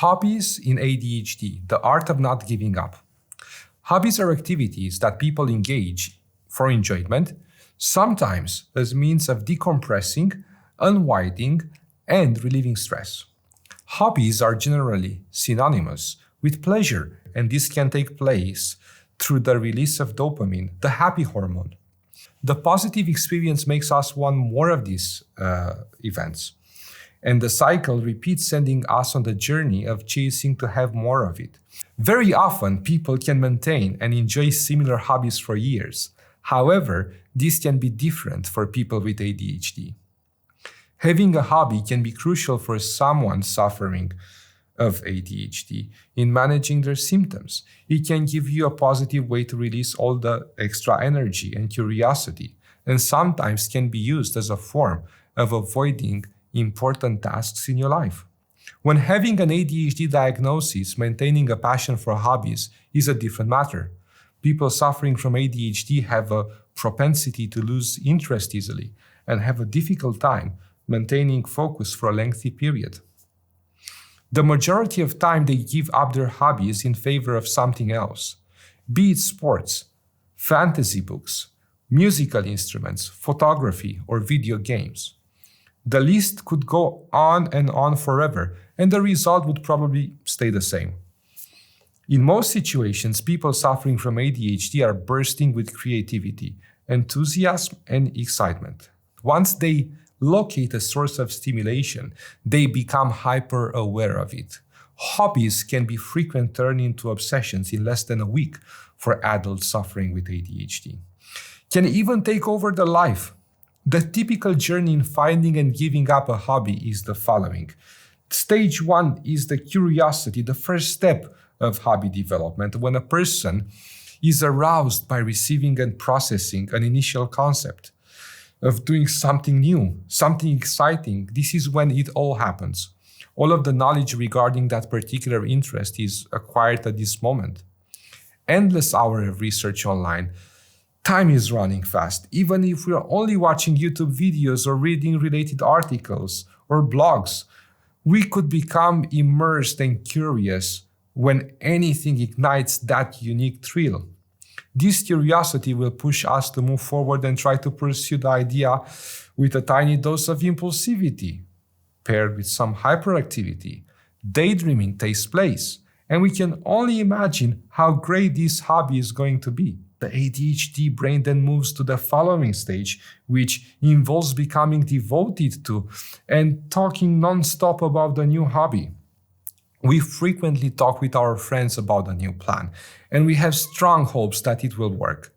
Hobbies in ADHD, the art of not giving up. Hobbies are activities that people engage for enjoyment, sometimes as means of decompressing, unwinding, and relieving stress. Hobbies are generally synonymous with pleasure, and this can take place through the release of dopamine, the happy hormone. The positive experience makes us want more of these events, and the cycle repeats, sending us on the journey of chasing to have more of it. Very often, people can maintain and enjoy similar hobbies for years. However, this can be different for people with ADHD. Having a hobby can be crucial for someone suffering of ADHD in managing their symptoms. It can give you a positive way to release all the extra energy and curiosity, and sometimes can be used as a form of avoiding important tasks in your life. When having an ADHD diagnosis, maintaining a passion for hobbies is a different matter. People suffering from ADHD have a propensity to lose interest easily and have a difficult time maintaining focus for a lengthy period. The majority of time they give up their hobbies in favor of something else, be it sports, fantasy books, musical instruments, photography, or video games. The list could go on and on forever, and the result would probably stay the same. In most situations, people suffering from ADHD are bursting with creativity, enthusiasm, and excitement. Once they locate a source of stimulation, they become hyper-aware of it. Hobbies can be frequent turn into obsessions in less than a week for adults suffering with ADHD. Can even take over their life. The typical journey in finding and giving up a hobby is the following. Stage 1 is the curiosity, the first step of hobby development, when a person is aroused by receiving and processing an initial concept of doing something new, something exciting. This is when it all happens. All of the knowledge regarding that particular interest is acquired at this moment. Endless hours of research online. Time is running fast. Even if we are only watching YouTube videos or reading related articles or blogs, we could become immersed and curious when anything ignites that unique thrill. This curiosity will push us to move forward and try to pursue the idea with a tiny dose of impulsivity, paired with some hyperactivity. Daydreaming takes place, and we can only imagine how great this hobby is going to be. The ADHD brain then moves to the following stage, which involves becoming devoted to and talking non-stop about the new hobby. We frequently talk with our friends about a new plan, and we have strong hopes that it will work.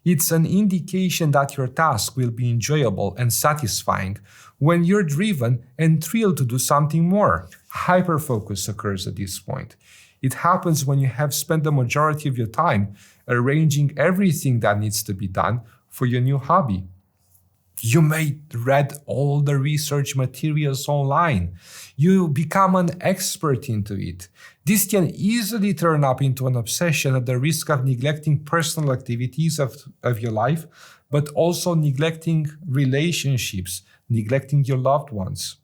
It's an indication that your task will be enjoyable and satisfying when you're driven and thrilled to do something more. Hyperfocus occurs at this point. It happens when you have spent the majority of your time arranging everything that needs to be done for your new hobby. You may read all the research materials online. You become an expert into it. This can easily turn up into an obsession at the risk of neglecting personal activities of your life, but also neglecting relationships, neglecting your loved ones.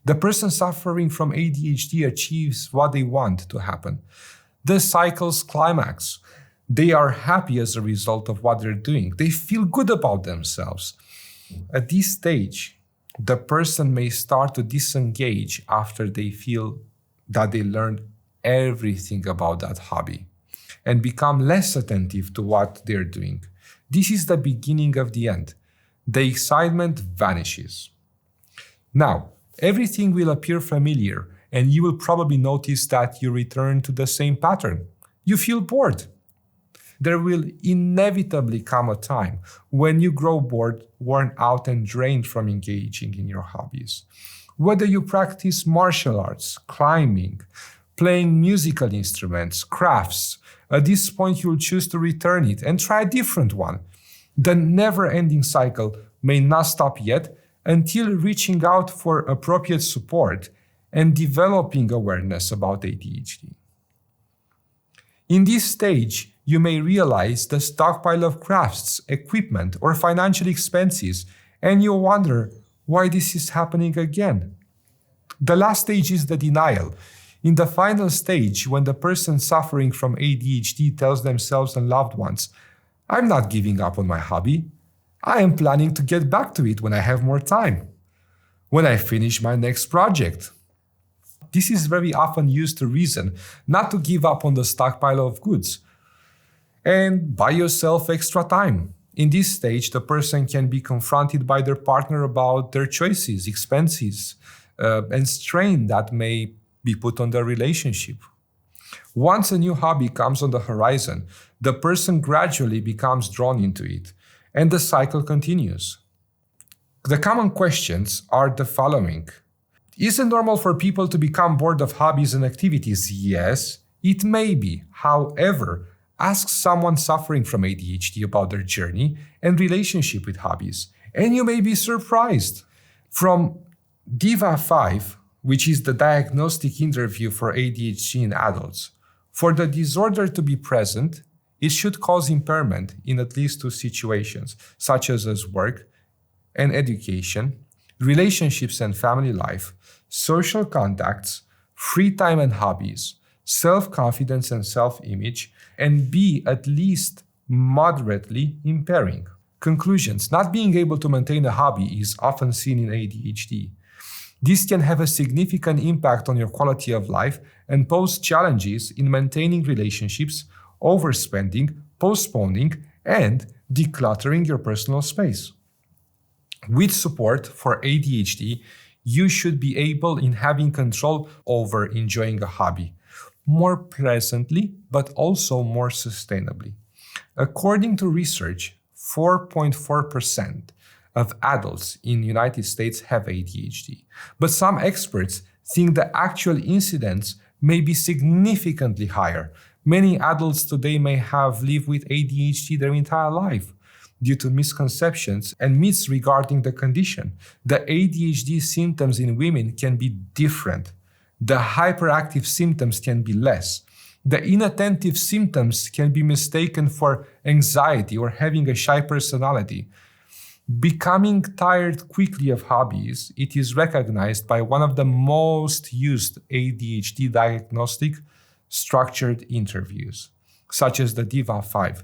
The person suffering from ADHD achieves what they want to happen. The cycle's climax. They are happy as a result of what they're doing. They feel good about themselves. At this stage, the person may start to disengage after they feel that they learned everything about that hobby and become less attentive to what they're doing. This is the beginning of the end. The excitement vanishes. Now, everything will appear familiar, and you will probably notice that you return to the same pattern. You feel bored. There will inevitably come a time when you grow bored, worn out, and drained from engaging in your hobbies. Whether you practice martial arts, climbing, playing musical instruments, crafts, at this point you'll choose to return it and try a different one. The never-ending cycle may not stop yet until reaching out for appropriate support and developing awareness about ADHD. In this stage, you may realize the stockpile of crafts, equipment, or financial expenses, and you wonder why this is happening again. The last stage is the denial. In the final stage, when the person suffering from ADHD tells themselves and loved ones, "I'm not giving up on my hobby. I am planning to get back to it when I have more time, when I finish my next project." This is very often used to reason not to give up on the stockpile of goods and buy yourself extra time. In this stage, the person can be confronted by their partner about their choices, expenses, and strain that may be put on the relationship. Once a new hobby comes on the horizon, the person gradually becomes drawn into it, and the cycle continues. The common questions are the following. Is it normal for people to become bored of hobbies and activities? Yes, it may be. However, ask someone suffering from ADHD about their journey and relationship with hobbies, and you may be surprised. From DIVA-5, which is the diagnostic interview for ADHD in adults, for the disorder to be present, it should cause impairment in at least 2 situations, such as work and education, relationships and family life, social contacts, free time and hobbies, self-confidence and self-image, and be at least moderately impairing. Conclusions. Not being able to maintain a hobby is often seen in ADHD. This can have a significant impact on your quality of life and pose challenges in maintaining relationships, overspending, postponing, and decluttering your personal space. With support for ADHD, you should be able in having control over enjoying a hobby more pleasantly, but also more sustainably. According to research, 4.4% of adults in the United States have ADHD, but some experts think the actual incidence may be significantly higher. Many adults today may have lived with ADHD their entire life due to misconceptions and myths regarding the condition. The ADHD symptoms in women can be different. The hyperactive symptoms can be less. The inattentive symptoms can be mistaken for anxiety or having a shy personality. Becoming tired quickly of hobbies, it is recognized by one of the most used ADHD diagnostic structured interviews, such as the DIVA-5.